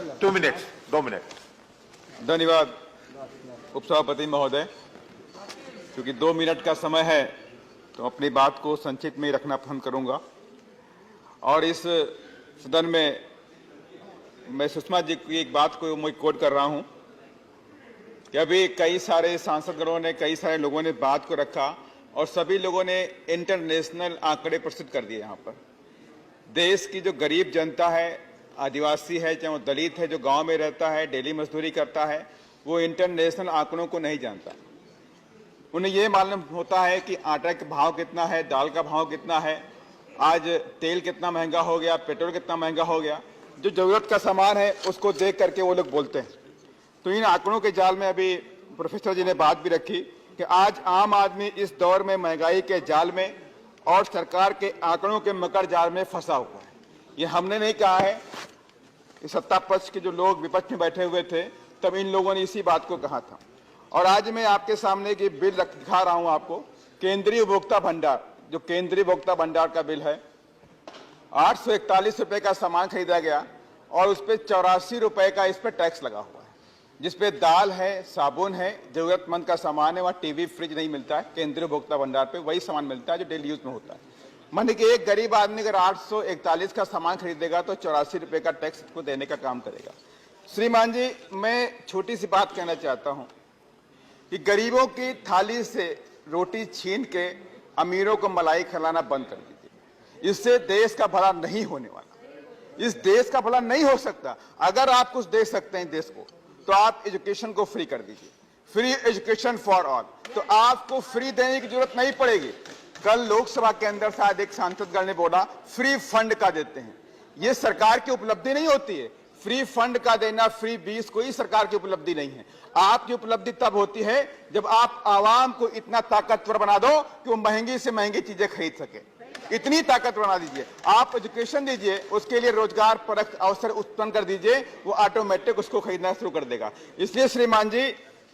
2 minute 2 minute. धन्यवाद उपसभापति महोदय। क्योंकि 2 मिनट का समय है तो अपनी बात को संक्षिप्त में रखना पसंद करूंगा। और इस सदन में मैं सुषमा जी की एक बात को मैं कोट कर रहा हूं कि अभी कई सारे सांसदगणों ने, कई सारे लोगों ने बात को रखा और सभी लोगों ने इंटरनेशनल आंकड़े प्रस्तुत कर दिए। यहाँ पर देश की जो गरीब जनता है, आदिवासी है, चाहे वो दलित है, जो गांव में रहता है, डेली मजदूरी करता है, वो इंटरनेशनल आंकड़ों को नहीं जानता। उन्हें ये मालूम होता है कि आटा का भाव कितना है, दाल का भाव कितना है, आज तेल कितना महंगा हो गया, पेट्रोल कितना महंगा हो गया। जो जरूरत का सामान है उसको देख करके वो लोग बोलते हैं। तो इन आंकड़ों के जाल में अभी प्रोफेसर जी ने बात भी रखी कि आज आम आदमी इस दौर में महंगाई के जाल में और सरकार के आंकड़ों के मकर जाल में फंसा हुआ है। ये हमने नहीं कहा है, सत्ता पक्ष के जो लोग विपक्ष में बैठे हुए थे तब इन लोगों ने इसी बात को कहा था। और आज मैं आपके सामने की बिल दिखा रहा हूं आपको, केंद्रीय उपभोक्ता भंडार, जो केंद्रीय उपभोक्ता भंडार का बिल है। 841 रुपए का सामान खरीदा गया और उस पर 84 रुपए का इस पर टैक्स लगा हुआ है, जिसपे दाल है, साबुन है, जरूरतमंद का सामान है। वहाँ टीवी फ्रिज नहीं मिलता है, केंद्रीय उपभोक्ता भंडार पे वही सामान मिलता है जो डेली यूज में होता है। माने कि एक गरीब आदमी अगर 841 का सामान खरीदेगा तो 84 रुपए का टैक्स को देने का काम करेगा। श्रीमान जी, मैं छोटी सी बात कहना चाहता हूं कि गरीबों की थाली से रोटी छीन के अमीरों को मलाई खिलाना बंद कर दीजिए। इससे देश का भला नहीं होने वाला। इस देश का भला नहीं हो सकता। अगर आप कुछ दे सकते हैं देश को तो आप एजुकेशन को फ्री कर दीजिए, फ्री एजुकेशन फॉर ऑल। तो आपको फ्री देने की जरूरत नहीं पड़ेगी। कल लोकसभा के अंदर शायद एक सांसदगण ने बोला फ्री फंड का देते हैं। ये सरकार की उपलब्धि नहीं होती है। फ्री फंड का देना, फ्री बीस कोई सरकार की उपलब्धि नहीं है। आपकी उपलब्धि तब होती है जब आप आवाम को इतना ताकतवर बना दो कि वो महंगी से महंगी चीजें खरीद सके। इतनी ताकत बना दीजिए। आप एजुकेशन दीजिए, उसके लिए रोजगार परक अवसर उत्पन्न कर दीजिए, वो ऑटोमेटिक उसको खरीदना शुरू कर देगा। इसलिए श्रीमान जी,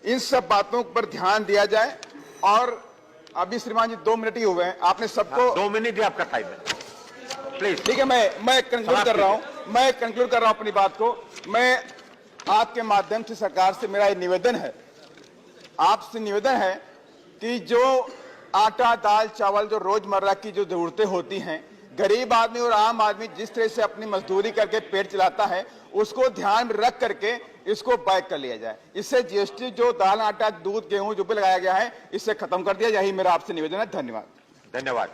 इन सब बातों पर ध्यान दिया जाए। और अभी श्रीमान जी 2 मिनट ही हुए हैं, आपने सबको 2 मिनट ही आपका टाइम है, प्लीज। ठीक है, मैं कंक्लूड कर रहा हूं, अपनी बात को। मैं आपके माध्यम से सरकार से मेरा निवेदन है, आपसे निवेदन है कि जो आटा, दाल, चावल, जो रोजमर्रा की जो जरूरतें होती हैं, गरीब आदमी और आम आदमी जिस तरह से अपनी मजदूरी करके पेट चलाता है, उसको ध्यान में रख करके इसको बैक कर लिया जाए। इससे जीएसटी जो दाल, आटा, दूध, गेहूं जो भी लगाया गया है, इससे खत्म कर दिया जाए। यही मेरा आपसे निवेदन है। धन्यवाद। धन्यवाद।